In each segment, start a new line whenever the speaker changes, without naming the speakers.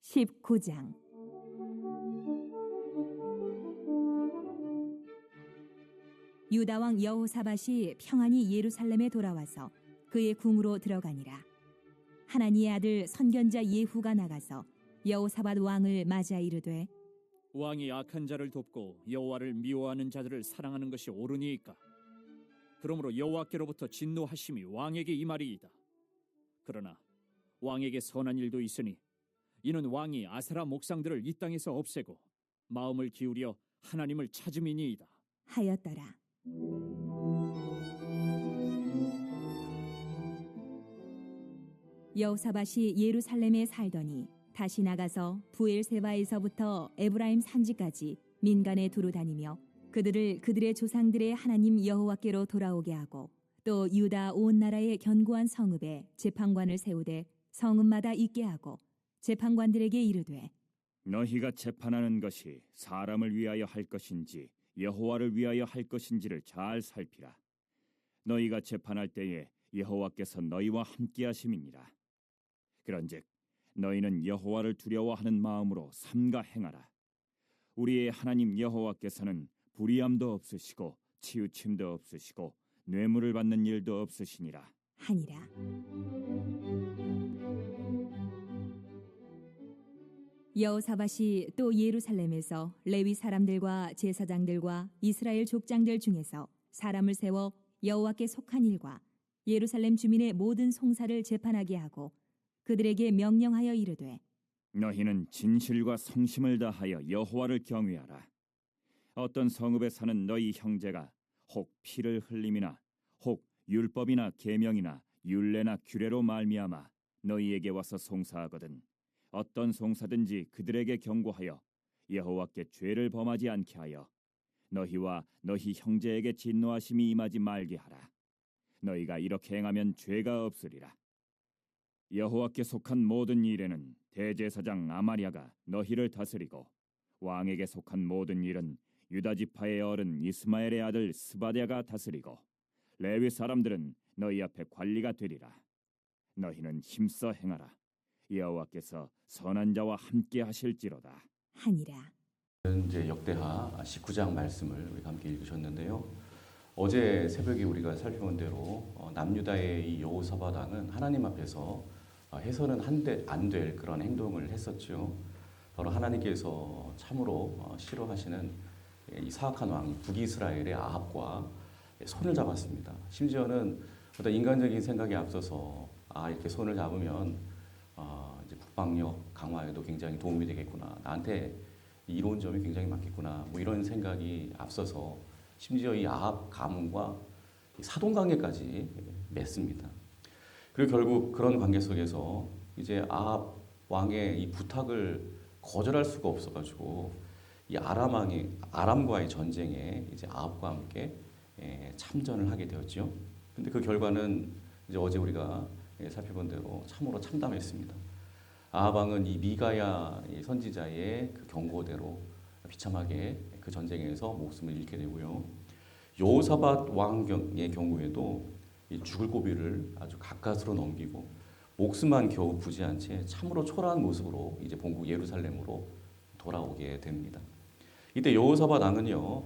19장. 유다 왕 여호사밧이 평안히 예루살렘에 돌아와서 그의 궁으로 들어가니라. 하나니의 아들 선견자 예후가 나가서 여호사밧 왕을 맞아 이르되,
왕이 악한 자를 돕고 여호와를 미워하는 자들을 사랑하는 것이 옳으니이까? 그러므로 여호와께로부터 진노하심이 왕에게 임하리이다. 그러나 왕에게 선한 일도 있으니 이는 왕이 아세라 목상들을 이 땅에서 없애고 마음을 기울여 하나님을 찾음이니이다
하였더라. 여호사밧이 예루살렘에 살더니 다시 나가서 부엘세바에서부터 에브라임 산지까지 민간에 두루 다니며 그들을 그들의 조상들의 하나님 여호와께로 돌아오게 하고, 또 유다 온 나라의 견고한 성읍에 재판관을 세우되 성읍마다 있게 하고 재판관들에게 이르되,
너희가 재판하는 것이 사람을 위하여 할 것인지 여호와를 위하여 할 것인지를 잘 살피라. 너희가 재판할 때에 여호와께서 너희와 함께하심이니라. 그런즉 너희는 여호와를 두려워하는 마음으로 삼가 행하라. 우리의 하나님 여호와께서는 불의함도 없으시고 치우침도 없으시고 뇌물을 받는 일도 없으시니라
하니라. 여호사밧이 또 예루살렘에서 레위 사람들과 제사장들과 이스라엘 족장들 중에서 사람을 세워 여호와께 속한 일과 예루살렘 주민의 모든 송사를 재판하게 하고 그들에게 명령하여 이르되,
너희는 진실과 성심을 다하여 여호와를 경외하라. 어떤 성읍에 사는 너희 형제가 혹 피를 흘림이나 혹 율법이나 계명이나 율례나 규례로 말미암아 너희에게 와서 송사하거든 어떤 송사든지 그들에게 경고하여 여호와께 죄를 범하지 않게 하여 너희와 너희 형제에게 진노하심이 임하지 말게 하라. 너희가 이렇게 행하면 죄가 없으리라. 여호와께 속한 모든 일에는 대제사장 아마랴가 너희를 다스리고, 왕에게 속한 모든 일은 유다 지파의 어른 이스마엘의 아들 스바랴가 다스리고, 레위 사람들은 너희 앞에 관리가 되리라. 너희는 힘써 행하라. 여호와께서 선한 자와 함께 하실지로다
하니라.
이제 역대하 19장 말씀을 우리가 함께 읽으셨는데요. 어제 새벽에 우리가 살펴본 대로 남유다의 이 여호사밧 왕은 하나님 앞에서 해서는 안 될 그런 행동을 했었죠. 바로 하나님께서 참으로 싫어하시는 이 사악한 왕 북이스라엘의 아합과 손을 잡았습니다. 심지어는 어떤 인간적인 생각에 앞서서 이렇게 손을 잡으면 이제 국방력 강화에도 굉장히 도움이 되겠구나, 나한테 이로운 점이 굉장히 많겠구나, 뭐 이런 생각이 앞서서 심지어 이 아합 가문과 사돈 관계까지 맺습니다. 그리고 결국 그런 관계 속에서 이제 아합 왕의 이 부탁을 거절할 수가 없어가지고 이 아람과의 전쟁에 이제 아합과 함께 참전을 하게 되었죠. 근데 그 결과는 이제 어제 우리가 살펴본 대로 참으로 참담했습니다. 아합 왕은 이 미가야 선지자의 그 경고대로 비참하게 그 전쟁에서 목숨을 잃게 되고요. 여호사밧 왕의 경우에도 이 죽을 고비를 아주 가까스로 넘기고 목숨만 겨우 부지한 채 참으로 초라한 모습으로 이제 본국 예루살렘으로 돌아오게 됩니다. 이때 여호사밧 왕은요,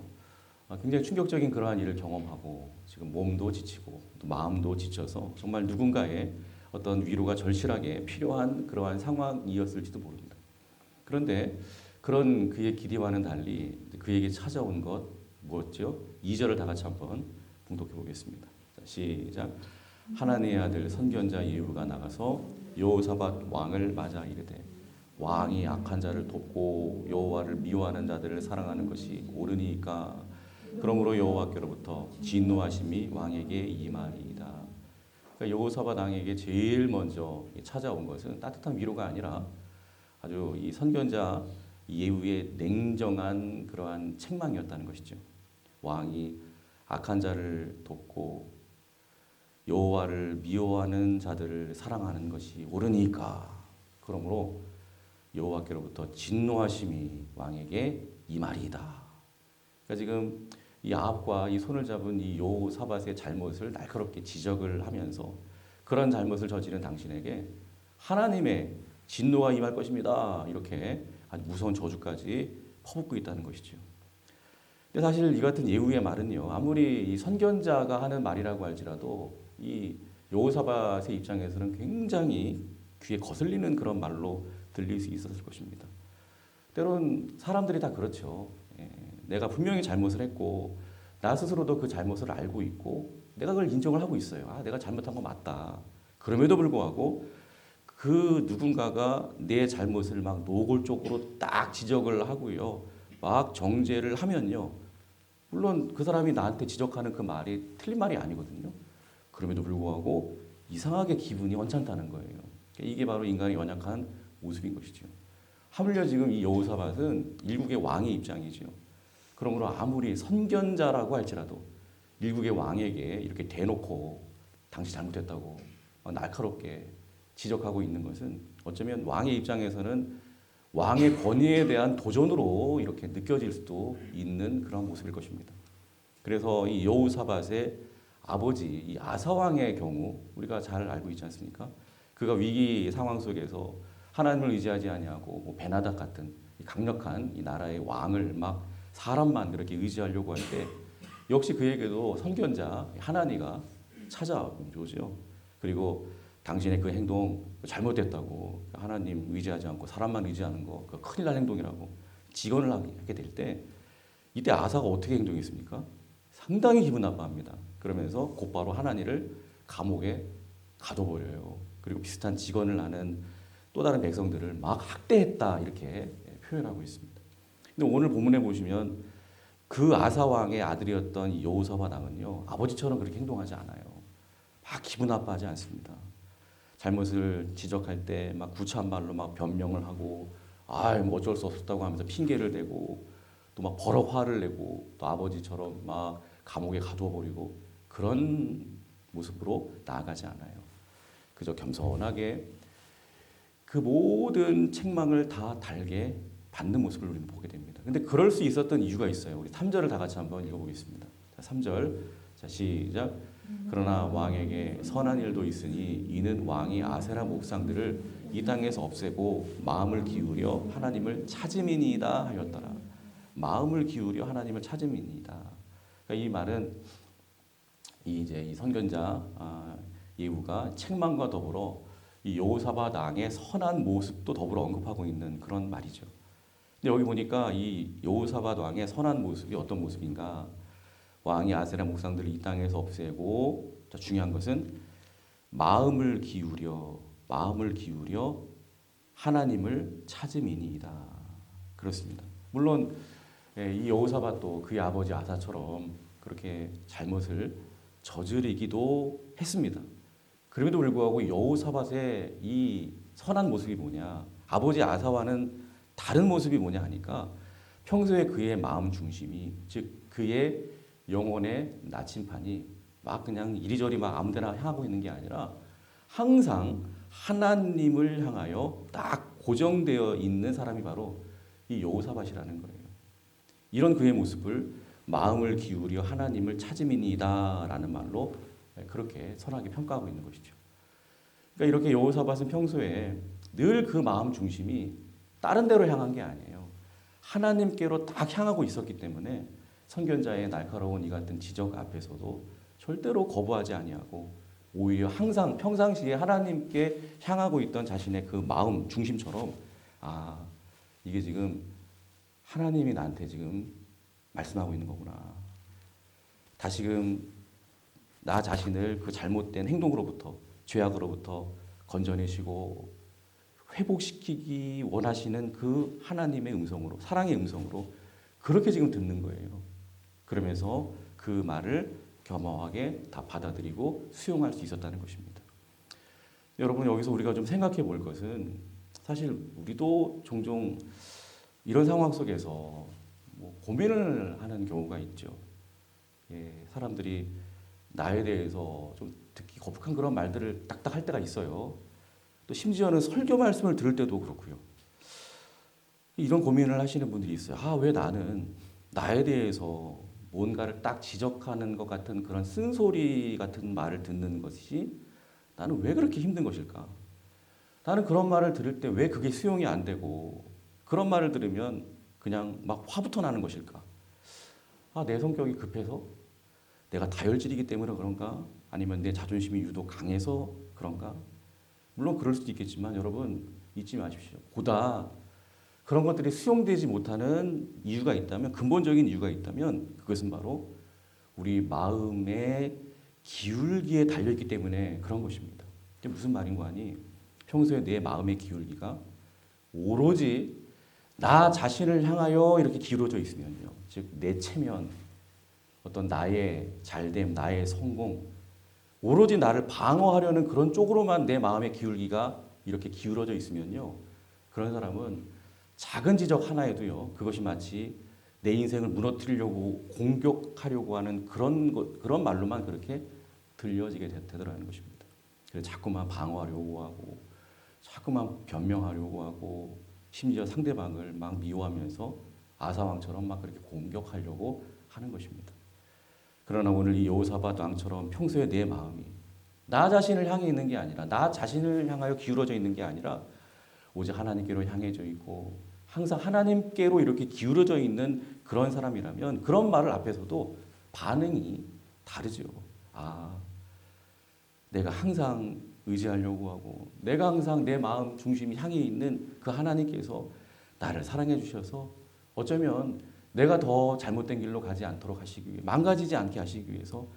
굉장히 충격적인 그러한 일을 경험하고 지금 몸도 지치고 또 마음도 지쳐서 정말 누군가의 어떤 위로가 절실하게 필요한 그러한 상황이었을지도 모릅니다. 그런데 그런 그의 기대와는 달리 그에게 찾아온 것 뭐였죠? 2절을 다 같이 한번 봉독해 보겠습니다. 자, 시작. 하나님의 아들 선견자 예후가 나가서 여호사밧 왕을 맞아 이르되, 왕이 악한 자를 돕고 여호와를 미워하는 자들을 사랑하는 것이 옳으니까? 그러므로 여호와께로부터 진노하심이 왕에게 임하리이다. 그러니까 여호사밧 왕에게 제일 먼저 찾아온 것은 따뜻한 위로가 아니라 아주 이 선견자 예후의 냉정한 그러한 책망이었다는 것이죠. 왕이 악한 자를 돕고 여호와를 미워하는 자들을 사랑하는 것이 옳으니까, 그러므로 여호와께로부터 진노하심이 왕에게 임하리이다. 그러니까 지금 이 아합과 이 손을 잡은 이 여호사밧의 잘못을 날카롭게 지적을 하면서 그런 잘못을 저지른 당신에게 하나님의 진노가 임할 것입니다. 이렇게 아주 무서운 저주까지 퍼붓고 있다는 것이죠. 근데 사실 이 같은 예후의 말은요, 아무리 이 선견자가 하는 말이라고 할지라도 이 여호사밧의 입장에서는 굉장히 귀에 거슬리는 그런 말로 들릴 수 있었을 것입니다. 때론 사람들이 다 그렇죠. 내가 분명히 잘못을 했고 나 스스로도 그 잘못을 알고 있고 내가 그걸 인정을 하고 있어요. 아, 내가 잘못한 거 맞다. 그럼에도 불구하고 그 누군가가 내 잘못을 막 노골적으로 딱 지적을 하고요. 막 정죄를 하면요. 물론 그 사람이 나한테 지적하는 그 말이 틀린 말이 아니거든요. 그럼에도 불구하고 이상하게 기분이 언짢다는 거예요. 이게 바로 인간의 연약한 모습인 것이죠. 하물며 지금 이 여호사밧은 일국의 왕의 입장이죠. 그러므로 아무리 선견자라고 할지라도 일국의 왕에게 이렇게 대놓고 당신 잘못했다고 날카롭게 지적하고 있는 것은 어쩌면 왕의 입장에서는 왕의 권위에 대한 도전으로 이렇게 느껴질 수도 있는 그런 모습일 것입니다. 그래서 이 여호사밧의 아버지 이 아사 왕의 경우 우리가 잘 알고 있지 않습니까? 그가 위기 상황 속에서 하나님을 의지하지 아니하고 뭐 베나닥 같은 강력한 이 나라의 왕을 막 사람만 그렇게 의지하려고 할 때 역시 그에게도 선견자 하나니가 찾아온 거죠. 그리고 당신의 그 행동 잘못됐다고 하나님 의지하지 않고 사람만 의지하는 거 그 큰일 날 행동이라고 직언을 하게 될 때 이때 아사가 어떻게 행동했습니까? 상당히 기분 나빠합니다. 그러면서 곧바로 하나니를 감옥에 가둬버려요. 그리고 비슷한 직언을 하는 또 다른 백성들을 막 학대했다 이렇게 표현하고 있습니다. 근데 오늘 본문에 보시면 그 아사 왕의 아들이었던 이 여호사밧 왕은요 아버지처럼 그렇게 행동하지 않아요. 막 기분 나빠하지 않습니다. 잘못을 지적할 때 막 구차한 말로 막 변명을 하고 뭐 어쩔 수 없었다고 하면서 핑계를 대고 또 막 버럭 화를 내고 또 아버지처럼 막 감옥에 가두어 버리고 그런 모습으로 나아가지 않아요. 그저 겸손하게 그 모든 책망을 다 달게 받는 모습을 우리는 보게 됩니다. 근데 그럴 수 있었던 이유가 있어요. 우리 3절을 다 같이 한번 읽어보겠습니다. 자, 3절. 자, 시작. 그러나 왕에게 선한 일도 있으니 이는 왕이 아세라 목상들을 이 땅에서 없애고 마음을 기울여 하나님을 찾음이니이다 하였더라. 마음을 기울여 하나님을 찾음이니이다. 그러니까 이 말은 이 선견자 예후가 책망과 더불어 이 여호사밧 왕의 선한 모습도 더불어 언급하고 있는 그런 말이죠. 근데 여기 보니까 이 여호사밧 왕의 선한 모습이 어떤 모습인가? 왕이 아세라 목상들을 이 땅에서 없애고 중요한 것은 마음을 기울여 하나님을 찾음이니이다. 그렇습니다. 물론 이 여호사밧도 그의 아버지 아사처럼 그렇게 잘못을 저지르기도 했습니다. 그럼에도 불구하고 여호사밧의 이 선한 모습이 뭐냐? 아버지 아사와는 다른 모습이 뭐냐 하니까 평소에 그의 마음 중심이 즉 그의 영혼의 나침판이 막 그냥 이리저리 막 아무데나 향하고 있는 게 아니라 항상 하나님을 향하여 딱 고정되어 있는 사람이 바로 이 여호사밧이라는 거예요. 이런 그의 모습을 마음을 기울여 하나님을 찾음이니이다라는 말로 그렇게 선하게 평가하고 있는 것이죠. 그러니까 이렇게 여호사밧은 평소에 늘 그 마음 중심이 다른 데로 향한 게 아니에요. 하나님께로 딱 향하고 있었기 때문에 선견자의 날카로운 이 같은 지적 앞에서도 절대로 거부하지 아니하고 오히려 항상 평상시에 하나님께 향하고 있던 자신의 그 마음 중심처럼 이게 지금 하나님이 나한테 지금 말씀하고 있는 거구나. 다시금 나 자신을 그 잘못된 행동으로부터 죄악으로부터 건져내시고 회복시키기 원하시는 그 하나님의 음성으로 사랑의 음성으로 그렇게 지금 듣는 거예요. 그러면서 그 말을 겸허하게 다 받아들이고 수용할 수 있었다는 것입니다. 여러분 여기서 우리가 좀 생각해 볼 것은 사실 우리도 종종 이런 상황 속에서 고민을 하는 경우가 있죠. 사람들이 나에 대해서 좀 듣기 거북한 그런 말들을 딱딱 할 때가 있어요. 또 심지어는 설교 말씀을 들을 때도 그렇고요. 이런 고민을 하시는 분들이 있어요. 왜 나는 나에 대해서 뭔가를 딱 지적하는 것 같은 그런 쓴소리 같은 말을 듣는 것이 나는 왜 그렇게 힘든 것일까? 나는 그런 말을 들을 때 왜 그게 수용이 안 되고 그런 말을 들으면 그냥 막 화부터 나는 것일까? 아, 내 성격이 급해서? 내가 다혈질이기 때문에 그런가? 아니면 내 자존심이 유독 강해서 그런가? 물론 그럴 수도 있겠지만 여러분 잊지 마십시오. 보다 그런 것들이 수용되지 못하는 이유가 있다면, 근본적인 이유가 있다면 그것은 바로 우리 마음의 기울기에 달려있기 때문에 그런 것입니다. 이게 무슨 말인 거 아니? 평소에 내 마음의 기울기가 오로지 나 자신을 향하여 이렇게 기울어져 있으면요. 즉, 내 체면, 어떤 나의 잘됨, 나의 성공, 오로지 나를 방어하려는 그런 쪽으로만 내 마음의 기울기가 이렇게 기울어져 있으면요. 그런 사람은 작은 지적 하나에도요. 그것이 마치 내 인생을 무너뜨리려고 공격하려고 하는 그런 말로만 그렇게 들려지게 되더라는 것입니다. 그래서 자꾸만 방어하려고 하고, 자꾸만 변명하려고 하고, 심지어 상대방을 막 미워하면서 아사왕처럼 막 그렇게 공격하려고 하는 것입니다. 그러나 오늘 이 여호사밧 왕처럼 평소에 내 마음이 나 자신을 향해 있는 게 아니라, 나 자신을 향하여 기울어져 있는 게 아니라 오직 하나님께로 향해져 있고 항상 하나님께로 이렇게 기울어져 있는 그런 사람이라면 그런 말을 앞에서도 반응이 다르죠. 아, 내가 항상 의지하려고 하고 내가 항상 내 마음 중심이 향해 있는 그 하나님께서 나를 사랑해 주셔서 어쩌면 내가 더 잘못된 길로 가지 않도록 하시기 위해, 망가지지 않게 하시기 위해서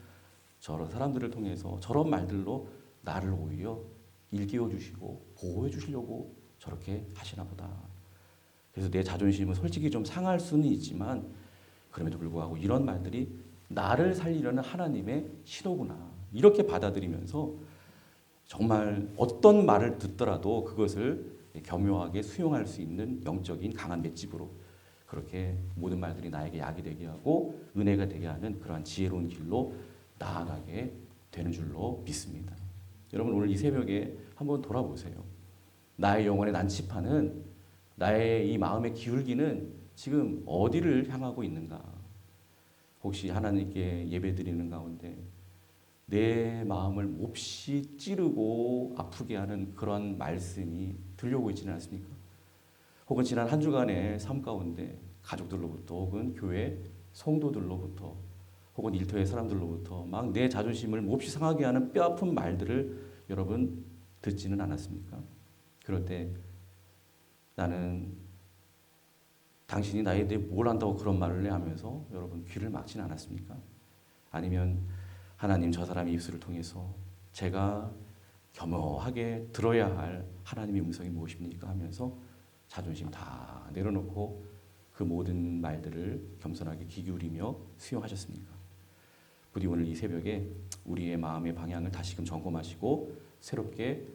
저런 사람들을 통해서 저런 말들로 나를 오히려 일깨워 주시고 보호해 주시려고 저렇게 하시나 보다. 그래서 내 자존심은 솔직히 좀 상할 수는 있지만 그럼에도 불구하고 이런 말들이 나를 살리려는 하나님의 신호구나. 이렇게 받아들이면서 정말 어떤 말을 듣더라도 그것을 겸허하게 수용할 수 있는 영적인 강한 맷집으로 그렇게 모든 말들이 나에게 약이 되게 하고 은혜가 되게 하는 그러한 지혜로운 길로 나아가게 되는 줄로 믿습니다. 여러분 오늘 이 새벽에 한번 돌아보세요. 나의 영혼의 난치판은, 나의 이 마음의 기울기는 지금 어디를 향하고 있는가? 혹시 하나님께 예배드리는 가운데 내 마음을 몹시 찌르고 아프게 하는 그런 말씀이 들려오고 있지는 않습니까? 혹은 지난 한 주간의 삶 가운데 가족들로부터 혹은 교회 성도들로부터 혹은 일터의 사람들로부터 막 내 자존심을 몹시 상하게 하는 뼈아픈 말들을 여러분 듣지는 않았습니까? 그럴 때 나는 당신이 나에 대해 뭘 안다고 그런 말을 해 하면서 여러분 귀를 막지는 않았습니까? 아니면 하나님, 저 사람의 입술을 통해서 제가 겸허하게 들어야 할 하나님의 음성이 무엇입니까? 하면서 자존심 다 내려놓고 그 모든 말들을 겸손하게 귀 기울이며 수용하셨습니까? 부디 오늘 이 새벽에 우리의 마음의 방향을 다시금 점검하시고 새롭게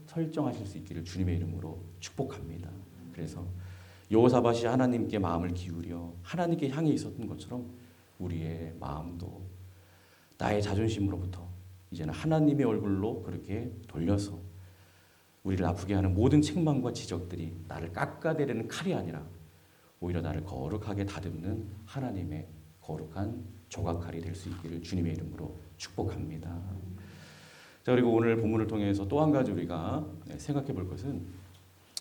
설정하실 수 있기를 주님의 이름으로 축복합니다. 그래서 여호사밧이 하나님께 마음을 기울여 하나님께 향해 있었던 것처럼 우리의 마음도 나의 자존심으로부터 이제는 하나님의 얼굴로 그렇게 돌려서 우리를 아프게 하는 모든 책망과 지적들이 나를 깎아내리는 칼이 아니라 오히려 나를 거룩하게 다듬는 하나님의 거룩한 조각칼이 될 수 있기를 주님의 이름으로 축복합니다. 자, 그리고 오늘 본문을 통해서 또 한 가지 우리가 생각해 볼 것은,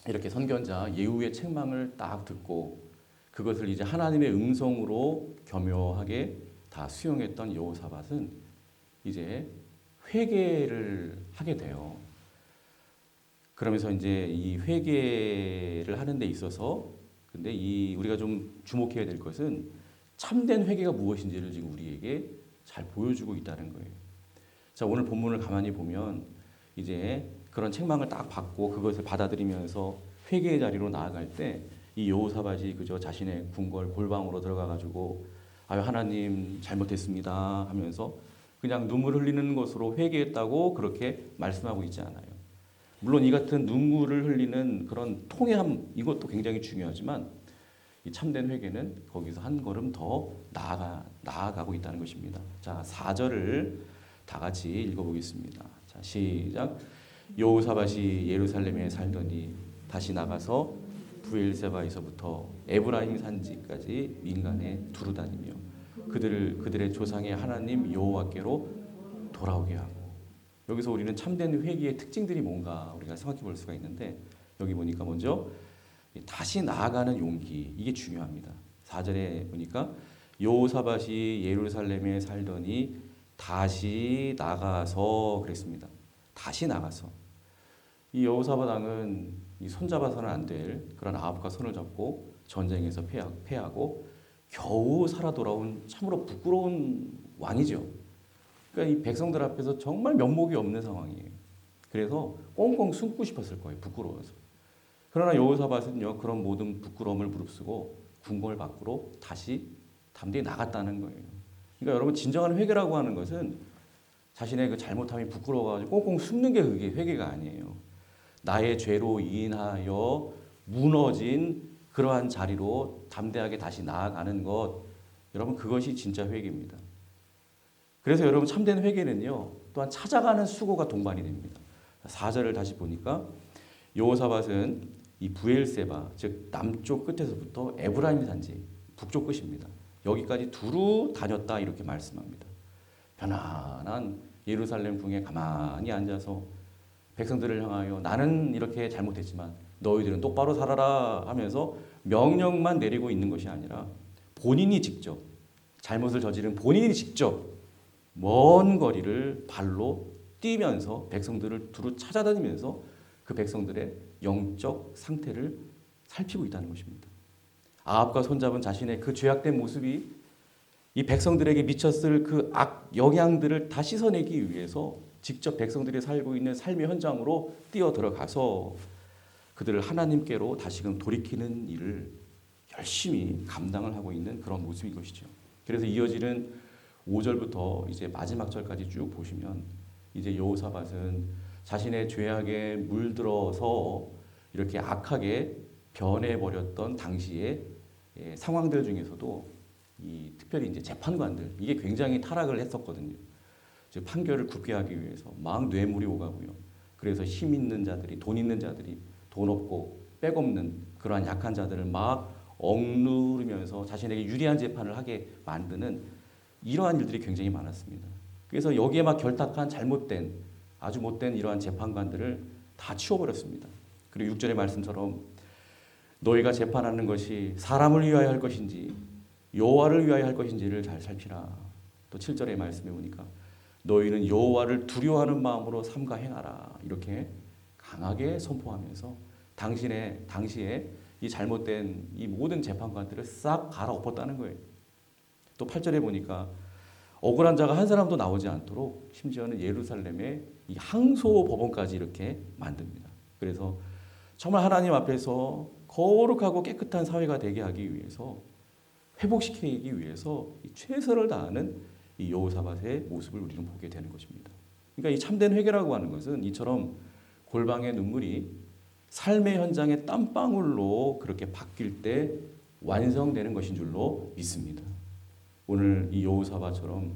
이렇게 선견자 예후의 책망을 딱 듣고 그것을 이제 하나님의 음성으로 겸허하게 다 수용했던 여호사밧은 이제 회개를 하게 돼요. 그러면서 이제 이 회개를 하는 데 있어서 근데 우리가 좀 주목해야 될 것은 참된 회개가 무엇인지를 지금 우리에게 잘 보여주고 있다는 거예요. 자, 오늘 본문을 가만히 보면 이제 그런 책망을 딱 받고 그것을 받아들이면서 회개의 자리로 나아갈 때 이 여호사밧이 그저 자신의 궁궐 골방으로 들어가 가지고 아유 하나님 잘못했습니다 하면서 그냥 눈물 흘리는 것으로 회개했다고 그렇게 말씀하고 있지 않아요. 물론 이 같은 눈물을 흘리는 그런 통회함, 이것도 굉장히 중요하지만 이 참된 회개는 거기서 한 걸음 더 나아가고 있다는 것입니다. 자, 4절을 다 같이 읽어보겠습니다. 자, 시작. 여호사밧이 예루살렘에 살더니 다시 나가서 브엘세바에서부터 에브라임 산지까지 민간에 두루다니며 그들의 조상의 하나님 여호와께로 돌아오게 하고. 여기서 우리는 참된 회개의 특징들이 뭔가 우리가 생각해 볼 수가 있는데 여기 보니까 먼저 다시 나아가는 용기 이게 중요합니다. 4절에 보니까 여호사밧이 예루살렘에 살더니 다시 나가서 그랬습니다. 다시 나가서 이 여호사밧 왕은 이 손잡아서는 안 될 그런 아합과 손을 잡고 전쟁에서 패하고 겨우 살아 돌아온 참으로 부끄러운 왕이죠. 그러니까 이 백성들 앞에서 정말 면목이 없는 상황이에요. 그래서 꽁꽁 숨고 싶었을 거예요. 부끄러워서. 그러나 여호사밧은요 그런 모든 부끄러움을 무릅쓰고 궁궐 밖으로 다시 담대히 나갔다는 거예요. 그러니까 여러분 진정한 회개라고 하는 것은 자신의 그 잘못함이 부끄러워가지고 꽁꽁 숨는 게 그게 회개가 아니에요. 나의 죄로 인하여 무너진 그러한 자리로 담대하게 다시 나아가는 것, 여러분 그것이 진짜 회개입니다. 그래서 여러분 참된 회개는요 또한 찾아가는 수고가 동반이 됩니다. 4절을 다시 보니까 여호사밧은 이 브엘세바 즉 남쪽 끝에서부터 에브라임 산지 북쪽 끝입니다. 여기까지 두루 다녔다 이렇게 말씀합니다. 편안한 예루살렘 궁에 가만히 앉아서 백성들을 향하여 나는 이렇게 잘못했지만 너희들은 똑바로 살아라 하면서 명령만 내리고 있는 것이 아니라 본인이 직접 잘못을 저지른 본인이 직접 먼 거리를 발로 뛰면서 백성들을 두루 찾아다니면서 그 백성들의 영적 상태를 살피고 있다는 것입니다. 아합과 손잡은 자신의 그 죄악된 모습이 이 백성들에게 미쳤을 그 악 영향들을 다 씻어내기 위해서 직접 백성들이 살고 있는 삶의 현장으로 뛰어 들어가서 그들을 하나님께로 다시금 돌이키는 일을 열심히 감당을 하고 있는 그런 모습인 것이죠. 그래서 이어지는 5절부터 이제 마지막 절까지 쭉 보시면 이제 여호사밧은 자신의 죄악에 물들어서 이렇게 악하게 변해버렸던 당시의 상황들 중에서도 이 특별히 이제 재판관들 이게 굉장히 타락을 했었거든요. 즉 판결을 굽게 하기 위해서 막 뇌물이 오가고요. 그래서 힘 있는 자들이 돈 있는 자들이 돈 없고 백 없는 그러한 약한 자들을 막 억누르면서 자신에게 유리한 재판을 하게 만드는 이러한 일들이 굉장히 많았습니다. 그래서 여기에 막 결탁한 잘못된 아주 못된 이러한 재판관들을 다 치워버렸습니다. 그리고 6절의 말씀처럼 너희가 재판하는 것이 사람을 위하여 할 것인지 여호와를 위하여 할 것인지를 잘 살피라. 또 7절의 말씀에 보니까 너희는 여호와를 두려워하는 마음으로 삼가 행하라. 이렇게 강하게 선포하면서 당시에 이 잘못된 이 모든 재판관들을 싹 갈아엎었다는 거예요. 또 8절에 보니까 억울한 자가 한 사람도 나오지 않도록 심지어는 예루살렘의 이 항소 법원까지 이렇게 만듭니다. 그래서 정말 하나님 앞에서 거룩하고 깨끗한 사회가 되게 하기 위해서 회복시키기 위해서 최선을 다하는 이 여호사밧의 모습을 우리는 보게 되는 것입니다. 그러니까 이 참된 회개라고 하는 것은 이처럼 골방의 눈물이 삶의 현장의 땀방울로 그렇게 바뀔 때 완성되는 것인 줄로 믿습니다. 오늘 이 여호사밧처럼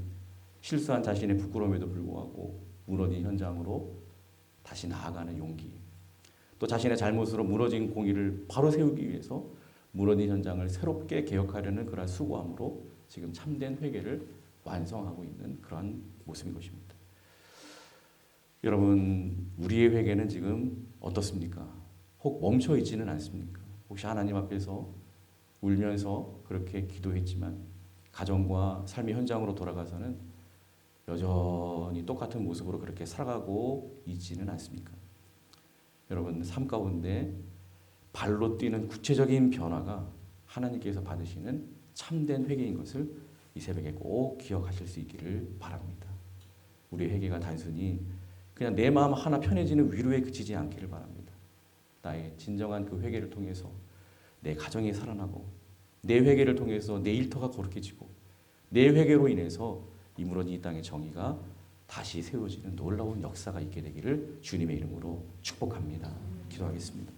실수한 자신의 부끄러움에도 불구하고 무너진 현장으로 다시 나아가는 용기, 또 자신의 잘못으로 무너진 공의를 바로 세우기 위해서 무너진 현장을 새롭게 개혁하려는 그러한 수고함으로 지금 참된 회개를 완성하고 있는 그러한 모습인 것입니다. 여러분, 우리의 회개는 지금 어떻습니까? 혹 멈춰 있지는 않습니까? 혹시 하나님 앞에서 울면서 그렇게 기도했지만 가정과 삶의 현장으로 돌아가서는 여전히 똑같은 모습으로 그렇게 살아가고 있지는 않습니까? 여러분, 삶 가운데 발로 뛰는 구체적인 변화가 하나님께서 받으시는 참된 회개인 것을 이 새벽에 꼭 기억하실 수 있기를 바랍니다. 우리의 회개가 단순히 그냥 내 마음 하나 편해지는 위로에 그치지 않기를 바랍니다. 나의 진정한 그 회개를 통해서 내 가정이 살아나고 내 회개를 통해서 내 일터가 거룩해지고 내 회개로 인해서 이 무너진 이 땅의 정의가 다시 세워지는 놀라운 역사가 있게 되기를 주님의 이름으로 축복합니다. 기도하겠습니다.